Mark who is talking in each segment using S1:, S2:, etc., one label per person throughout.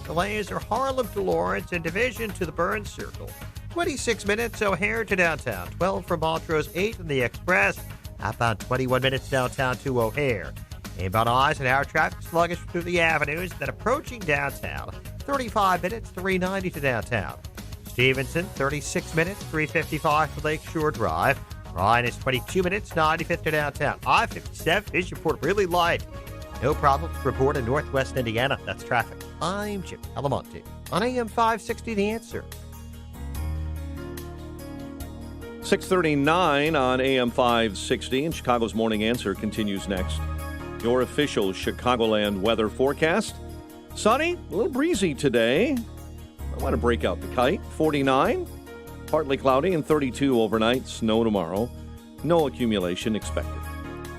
S1: Delays are Harlem to Lawrence and Division to the Burns Circle. 26 minutes O'Hare to downtown. 12 from Montrose, 8 in the Express. About 21 minutes downtown to O'Hare. Inbound eyes and hour traffic sluggish through the avenues, then approaching downtown. 35 minutes, 390 to downtown. Stevenson, 36 minutes, 355 to Lakeshore Drive. Ryan is 22 minutes, 95th to downtown. I-57 is report really light. No problem. Report in northwest Indiana. That's traffic. I'm Jim Alamonte on AM 560 The Answer.
S2: 6:39 on AM 560, and Chicago's Morning Answer continues next. Your official Chicagoland weather forecast. Sunny, a little breezy today. I want to break out the kite. 49, partly cloudy, and 32 overnight. Snow tomorrow. No accumulation expected.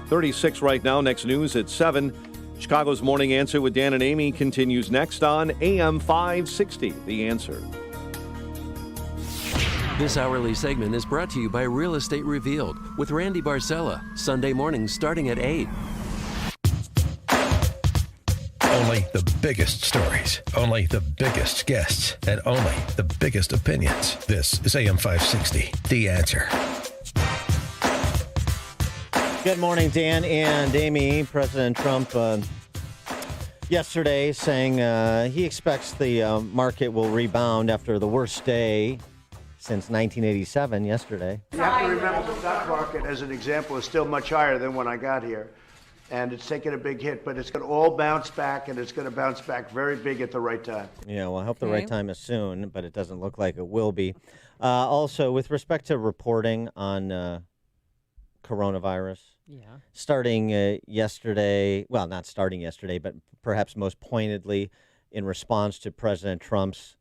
S2: 36 right now. Next news at 7. Chicago's Morning Answer with Dan and Amy continues next on AM 560, The Answer.
S3: This hourly segment is brought to you by Real Estate Revealed with Randy Barcella, Sunday mornings starting at 8.
S4: Only the biggest stories, only the biggest guests, and only the biggest opinions. This is AM 560, The Answer.
S5: Good morning, Dan and Amy. President Trump yesterday saying he expects the market will rebound after the worst day since 1987 yesterday.
S6: You have to remember the stock market, as an example, is still much higher than when I got here. And it's taken a big hit, but it's going to all bounce back, and it's going to bounce back very big at the right time.
S5: Yeah, well, I hope the right time is soon, but it doesn't look like it will be. Also, with respect to reporting on coronavirus, starting yesterday, well, not starting yesterday, but perhaps most pointedly in response to President Trump's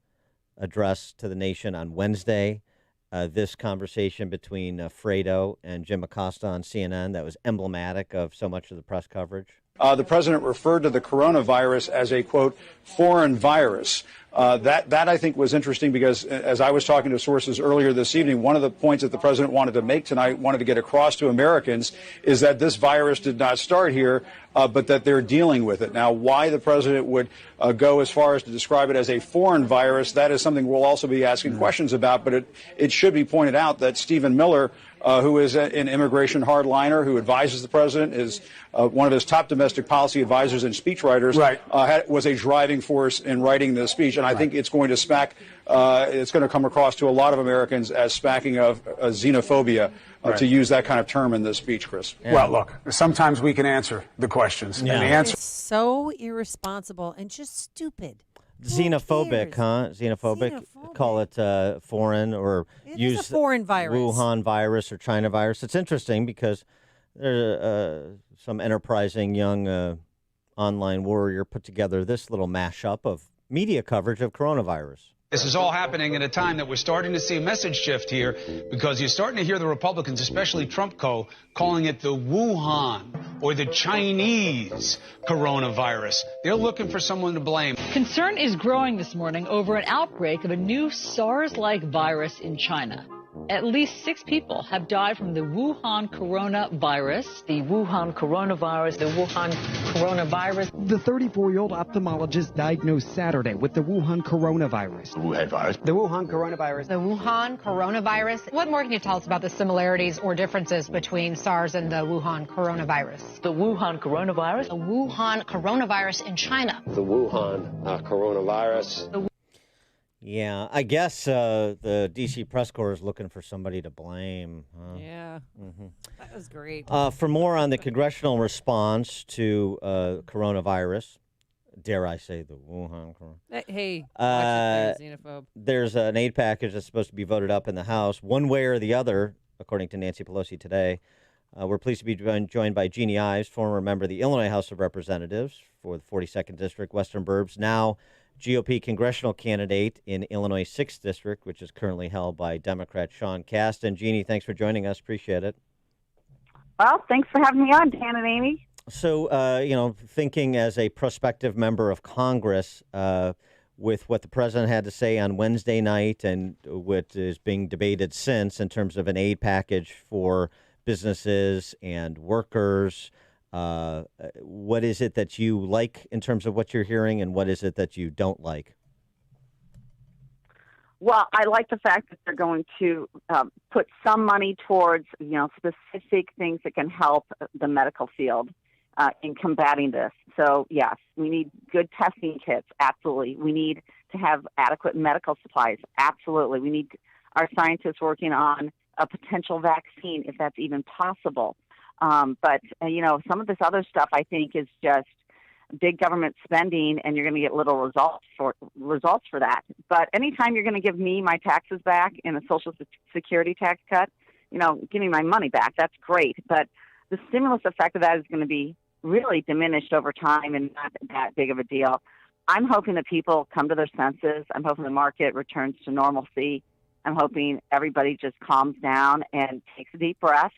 S5: address to the nation on Wednesday, this conversation between Fredo and Jim Acosta on CNN that was emblematic of so much of the press coverage.
S7: The president referred to the coronavirus as a, quote, foreign virus. That I think was interesting because as I was talking to sources earlier this evening, one of the points that the president wanted to make tonight, wanted to get across to Americans, is that this virus did not start here, but that they're dealing with it. Now, why the president would go as far as to describe it as a foreign virus, that is something we'll also be asking questions about. But it should be pointed out that Stephen Miller, who is an immigration hardliner who advises the president, is one of his top domestic policy advisors and speechwriters, was a driving force in writing this speech. And I think it's going to it's going to come across to a lot of Americans as smacking of xenophobia, to use that kind of term in this speech, Chris.
S8: Yeah. Well, look, sometimes we can answer the questions. And the answer
S9: is so irresponsible and just stupid.
S5: Xenophobic, huh? Xenophobic. Call it foreign, or use
S9: a foreign virus.
S5: Wuhan virus or China virus. It's interesting because there's some enterprising young online warrior put together this little mashup of media coverage of coronavirus.
S10: This is all happening at a time that we're starting to see a message shift here, because you're starting to hear the Republicans, especially Trump calling it the Wuhan or the Chinese coronavirus. They're looking for someone to blame.
S11: Concern is growing this morning over an outbreak of a new SARS-like virus in China. At least 6 people have died from the Wuhan coronavirus. The Wuhan coronavirus. The Wuhan coronavirus.
S12: The 34-year-old ophthalmologist diagnosed Saturday with the Wuhan coronavirus.
S13: Wuhan virus.
S12: The Wuhan coronavirus.
S14: The Wuhan coronavirus. What more can you tell us about the similarities or differences between SARS and the Wuhan coronavirus?
S11: The Wuhan coronavirus.
S14: The Wuhan coronavirus in China.
S13: The Wuhan coronavirus.
S5: Yeah, I guess the D.C. press corps is looking for somebody to blame.
S9: Yeah, that was great.
S5: For more on the congressional response to coronavirus, dare I say the Wuhan coronavirus.
S9: Hey, watch it there, xenophobe.
S5: There's an aid package that's supposed to be voted up in the House, one way or the other, according to Nancy Pelosi today. We're pleased to be joined by Jeanne Ives, former member of the Illinois House of Representatives for the 42nd District, Western Burbs, now GOP congressional candidate in Illinois 6th District, which is currently held by Democrat Sean Casten. Jeanne, thanks for joining us. Appreciate it.
S15: Well, thanks for having me on, Dan and Amy.
S5: So, thinking as a prospective member of Congress, with what the president had to say on Wednesday night and what is being debated since in terms of an aid package for businesses and workers, What is it that you like in terms of what you're hearing, and what is it that you don't like?
S15: Well, I like the fact that they're going to put some money towards, specific things that can help the medical field in combating this. So, yes, we need good testing kits. Absolutely. We need to have adequate medical supplies. Absolutely. We need our scientists working on a potential vaccine, if that's even possible. But some of this other stuff, I think, is just big government spending, and you're going to get little results for that. But anytime you're going to give me my taxes back in a Social Security tax cut, give me my money back. That's great. But the stimulus effect of that is going to be really diminished over time and not that big of a deal. I'm hoping that people come to their senses. I'm hoping the market returns to normalcy. I'm hoping everybody just calms down and takes a deep breath.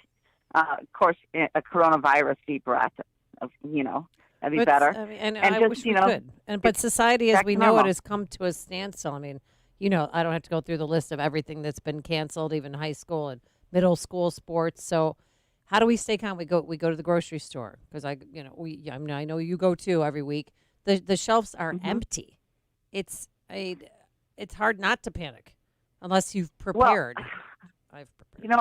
S15: Of course, a coronavirus deep breath, that'd be better.
S9: And I wish we could. But society as we know it has come to a standstill. I mean, I don't have to go through the list of everything that's been canceled, even high school and middle school sports. So how do we stay calm? We go to the grocery store because I know you go too every week. The shelves are empty. It's hard not to panic unless you've prepared.
S15: Well,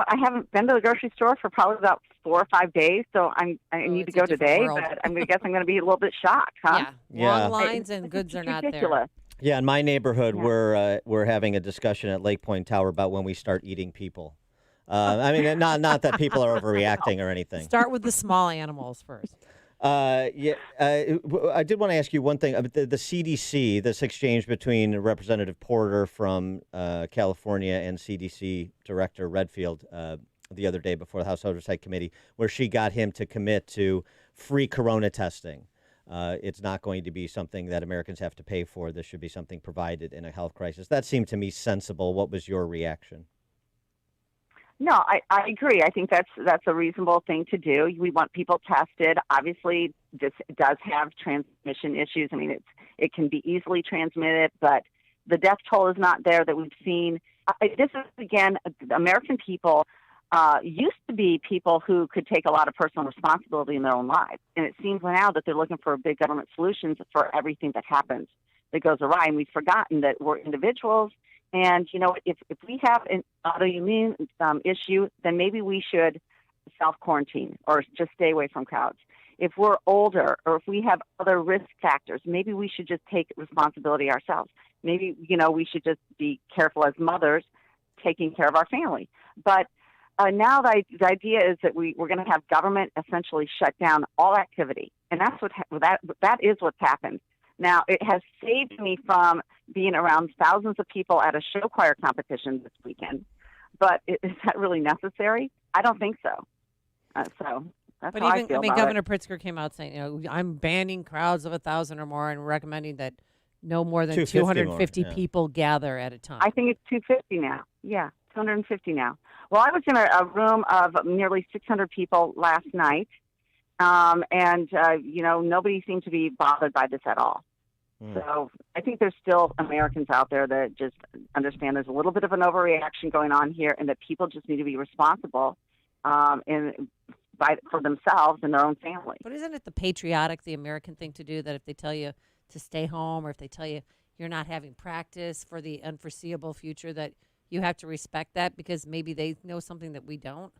S15: I haven't been to the grocery store for probably about 4 or 5 days, so I need to go today. But I guess I'm going to be a little bit shocked, huh?
S9: Yeah. Long lines and goods are not there.
S5: Yeah, in my neighborhood, we're having a discussion at Lake Point Tower about when we start eating people. Not that people are overreacting or anything.
S9: Start with the small animals first.
S5: I did want to ask you one thing. The CDC, this exchange between Representative Porter from California and CDC Director Redfield the other day before the House Oversight Committee, where she got him to commit to free corona testing. It's not going to be something that Americans have to pay for. This should be something provided in a health crisis. That seemed to me sensible. What was your reaction?
S15: No, I agree. I think that's a reasonable thing to do. We want people tested. Obviously, this does have transmission issues. I mean, it can be easily transmitted, but the death toll is not there that we've seen. This is, again, American people used to be people who could take a lot of personal responsibility in their own lives. And it seems now that they're looking for big government solutions for everything that happens that goes awry. And we've forgotten that we're individuals. And, if we have an autoimmune issue, then maybe we should self-quarantine or just stay away from crowds. If we're older or if we have other risk factors, maybe we should just take responsibility ourselves. Maybe, we should just be careful as mothers taking care of our family. But now the idea is that we're going to have government essentially shut down all activity. And that's that is what's happened. Now, it has saved me from being around thousands of people at a show choir competition this weekend. But is that really necessary? I don't think so. So that's how I feel about
S9: Governor
S15: it.
S9: Pritzker came out saying, I'm banning crowds of 1,000 or more and recommending that no more than
S5: 250
S9: 250 people gather at a time.
S15: I think it's 250 now. Yeah, 250 now. Well, I was in a room of nearly 600 people last night. Nobody seemed to be bothered by this at all. So I think there's still Americans out there that just understand there's a little bit of an overreaction going on here and that people just need to be responsible for themselves and their own family.
S9: But isn't it the patriotic, the American thing to do, that if they tell you to stay home or if they tell you you're not having practice for the unforeseeable future, that you have to respect that because maybe they know something that we don't?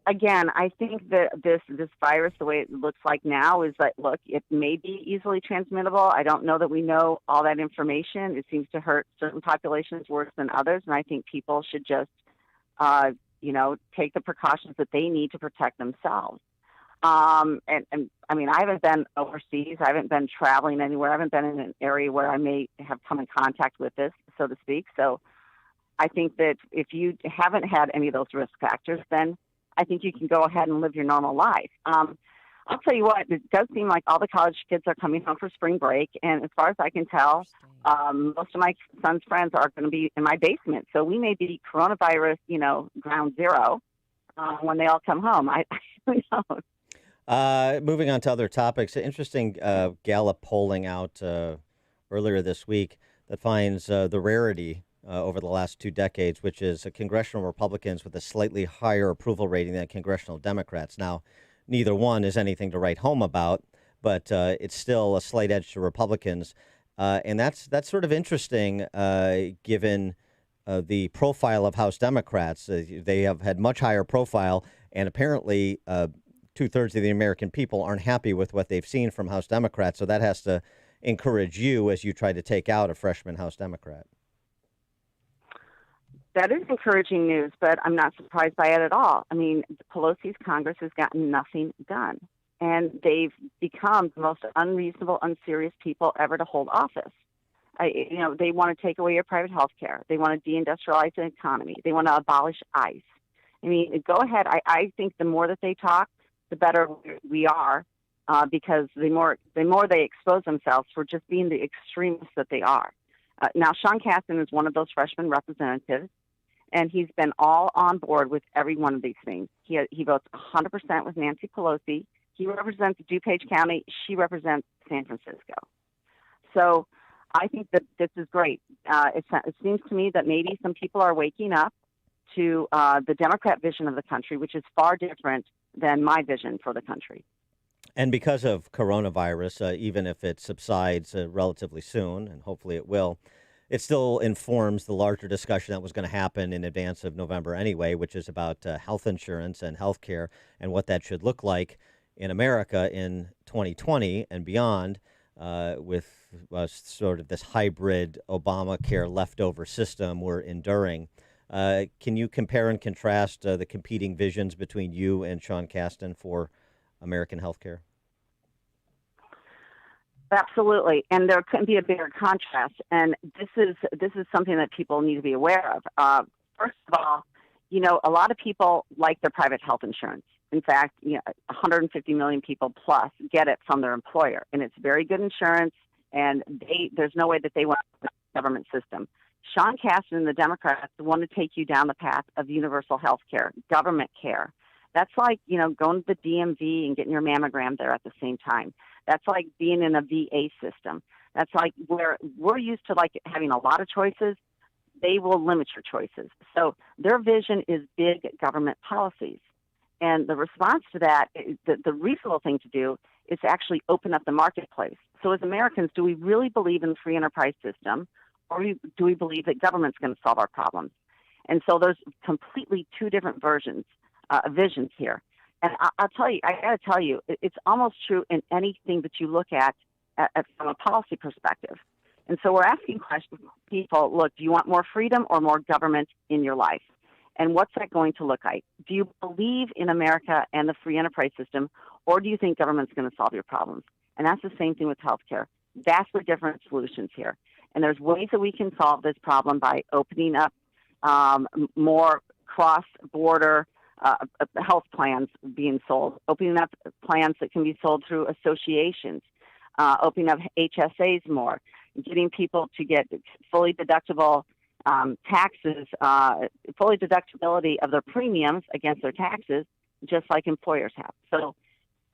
S15: Again, I think that this virus, the way it looks like now, is that, look, it may be easily transmittable. I don't know that we know all that information. It seems to hurt certain populations worse than others, and I think people should just, take the precautions that they need to protect themselves. I haven't been overseas. I haven't been traveling anywhere. I haven't been in an area where I may have come in contact with this, so to speak. So I think that if you haven't had any of those risk factors, then I think you can go ahead and live your normal life. I'll tell you what, it does seem like all the college kids are coming home for spring break. And as far as I can tell, most of my son's friends are going to be in my basement. So we may be coronavirus, ground zero when they all come home. Who knows?
S5: Moving on to other topics, interesting Gallup polling out earlier this week that finds the rarity over the last 2 decades, which is congressional Republicans with a slightly higher approval rating than congressional Democrats. Now, neither one is anything to write home about, but it's still a slight edge to Republicans. And that's sort of interesting given the profile of House Democrats. They have had much higher profile, and apparently 2/3 of the American people aren't happy with what they've seen from House Democrats. So that has to encourage you as you try to take out a freshman House Democrat.
S15: That is encouraging news, but I'm not surprised by it at all. I mean, Pelosi's Congress has gotten nothing done, and they've become the most unreasonable, unserious people ever to hold office. They want to take away your private health care. They want to deindustrialize the economy. They want to abolish ICE. I mean, go ahead. I think the more that they talk, the better we are, because the more they expose themselves for just being the extremists that they are. Now, Sean Casten is one of those freshman representatives, and he's been all on board with every one of these things. He votes 100% with Nancy Pelosi. He represents DuPage County. She represents San Francisco. So I think that this is great. It seems to me that maybe some people are waking up to the Democrat vision of the country, which is far different than my vision for the country.
S5: And because of coronavirus, even if it subsides relatively soon, and hopefully it will, it still informs the larger discussion that was going to happen in advance of November anyway, which is about health insurance and health care and what that should look like in America in 2020 and beyond, with sort of this hybrid Obamacare leftover system we're enduring. Can you compare and contrast the competing visions between you and Sean Casten for American health care?
S15: Absolutely, and there couldn't be a bigger contrast. And this is something that people need to be aware of. First of all, a lot of people like their private health insurance. In fact, 150 million people plus get it from their employer, and it's very good insurance. And there's no way that they want a government system. Sean Casten and the Democrats want to take you down the path of universal health care, government care. That's like, going to the DMV and getting your mammogram there at the same time. That's like being in a VA system. That's like where we're used to like having a lot of choices. They will limit your choices. So their vision is big government policies. And the response to that, the reasonable thing to do is to actually open up the marketplace. So as Americans, do we really believe in the free enterprise system, or do we believe that government's going to solve our problems? And so there's completely two different visions here. And I'll tell you, I got to tell you, it's almost true in anything that you look at from a policy perspective. And so we're asking people, look, do you want more freedom or more government in your life? And what's that going to look like? Do you believe in America and the free enterprise system, or do you think government's going to solve your problems? And that's the same thing with healthcare. Vastly different solutions here. And there's ways that we can solve this problem by opening up more cross-border health plans being sold, opening up plans that can be sold through associations, opening up HSAs more, getting people to get fully deductible taxes, fully deductibility of their premiums against their taxes, just like employers have. So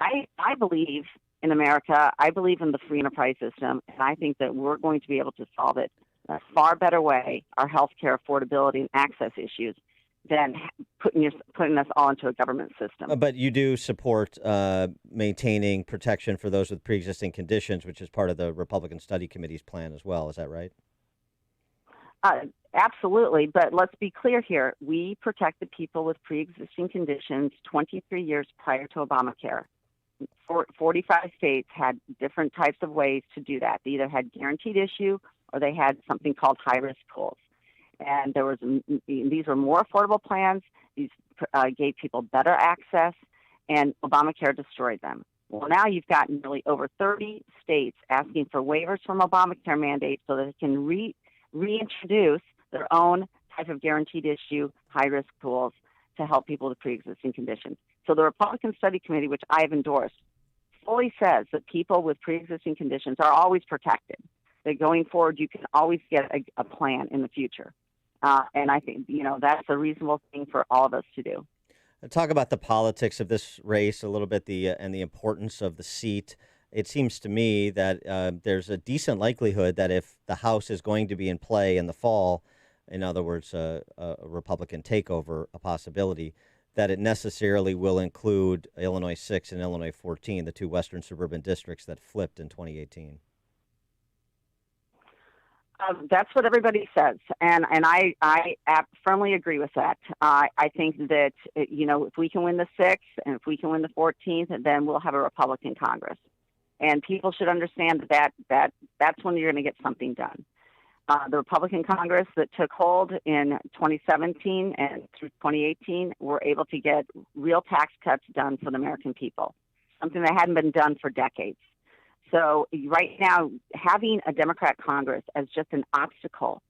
S15: I believe in America. I believe in the free enterprise system, and I think that we're going to be able to solve it in a far better way, our health care affordability and access issues, than putting us all into a government system.
S5: But you do support maintaining protection for those with pre-existing conditions, which is part of the Republican Study Committee's plan as well. Is that right?
S15: Absolutely. But let's be clear here. We protected people with pre-existing conditions 23 years prior to Obamacare. 45 states had different types of ways to do that. They either had guaranteed issue or they had something called high-risk pools. And these were more affordable plans. These gave people better access, and Obamacare destroyed them. Well, now you've got nearly over 30 states asking for waivers from Obamacare mandates so that they can reintroduce their own type of guaranteed issue high-risk pools to help people with pre-existing conditions. So the Republican Study Committee, which I have endorsed, fully says that people with pre-existing conditions are always protected. That going forward, you can always get a plan in the future. And I think, that's a reasonable thing for all of us to do.
S5: Talk about the politics of this race a little bit, and the importance of the seat. It seems to me that there's a decent likelihood that if the House is going to be in play in the fall, in other words, a Republican takeover, a possibility, that it necessarily will include Illinois 6 and Illinois 14, the two western suburban districts that flipped in 2018.
S15: That's what everybody says, and I firmly agree with that. I think that, if we can win the 6th and if we can win the 14th, then we'll have a Republican Congress. And people should understand that's when you're going to get something done. The Republican Congress that took hold in 2017 and through 2018 were able to get real tax cuts done for the American people, something that hadn't been done for decades. So right now, having a Democrat Congress as just an obstacle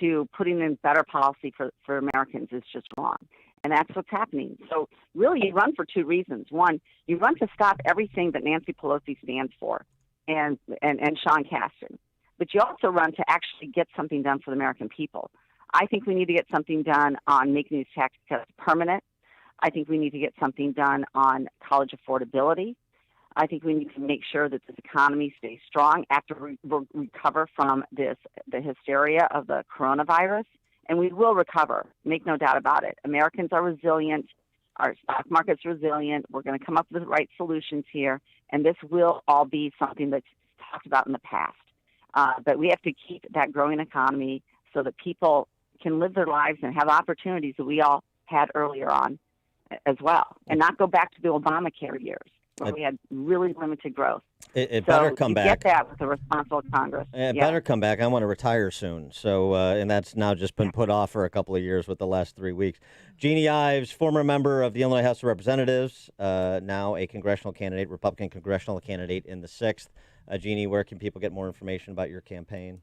S15: to putting in better policy for Americans is just wrong. And that's what's happening. So really, you run for two reasons. One, you run to stop everything that Nancy Pelosi stands for and Sean Casten. But you also run to actually get something done for the American people. I think we need to get something done on making these tax cuts permanent. I think we need to get something done on college affordability. I think we need to make sure that this economy stays strong after we recover from the hysteria of the coronavirus. And we will recover, make no doubt about it. Americans are resilient. Our stock market's resilient. We're going to come up with the right solutions here. And this will all be something that's talked about in the past. But we have to keep that growing economy so that people can live their lives and have opportunities that we all had earlier on as well, and not go back to the Obamacare years where we had really limited growth.
S5: It better come back.
S15: Get that with a responsible Congress.
S5: It better come back. I want to retire soon. So, and that's now just been put off for a couple of years with the last 3 weeks. Jeanne Ives, former member of the Illinois House of Representatives, now a congressional candidate, Republican congressional candidate in the 6th. Jeanne, where can people get more information about your campaign?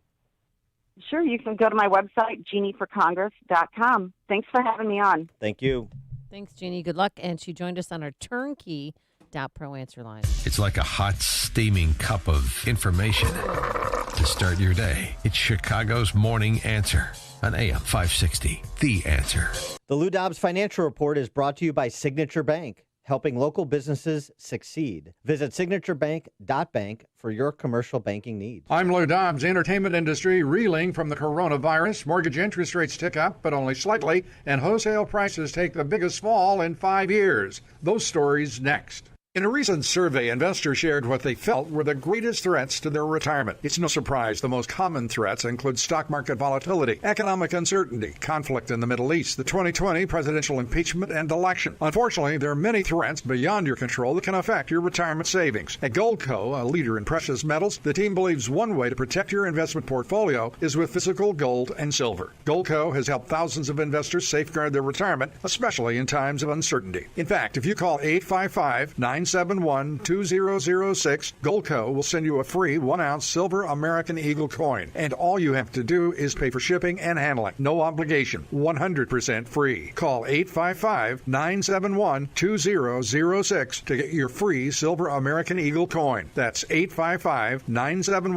S15: Sure, you can go to my website, JeanneForCongress.com. Thanks for having me on.
S5: Thank you.
S9: Thanks, Jeanne. Good luck. And she joined us on our turnkey.pro answer line.
S4: It's like a hot, steaming cup of information to start your day. It's Chicago's Morning Answer on AM 560. The Answer.
S5: The Lou Dobbs Financial Report is brought to you by Signature Bank, helping local businesses succeed. Visit signaturebank.bank for your commercial banking needs.
S16: I'm Lou Dobbs. Entertainment industry reeling from the coronavirus. Mortgage interest rates tick up, but only slightly, and wholesale prices take the biggest fall in 5 years. Those stories next. In a recent survey, investors shared what they felt were the greatest threats to their retirement. It's no surprise the most common threats include stock market volatility, economic uncertainty, conflict in the Middle East, the 2020 presidential impeachment and election. Unfortunately, there are many threats beyond your control that can affect your retirement savings. At Goldco, a leader in precious metals, the team believes one way to protect your investment portfolio is with physical gold and silver. Goldco has helped thousands of investors safeguard their retirement, especially in times of uncertainty. In fact, if you call 855-971-2006, Goldco will send you a free 1-ounce silver American Eagle coin. And all you have to do is pay for shipping and handling. No obligation. 100% free. Call 855-971-2006 to get your free silver American Eagle coin. That's 855-971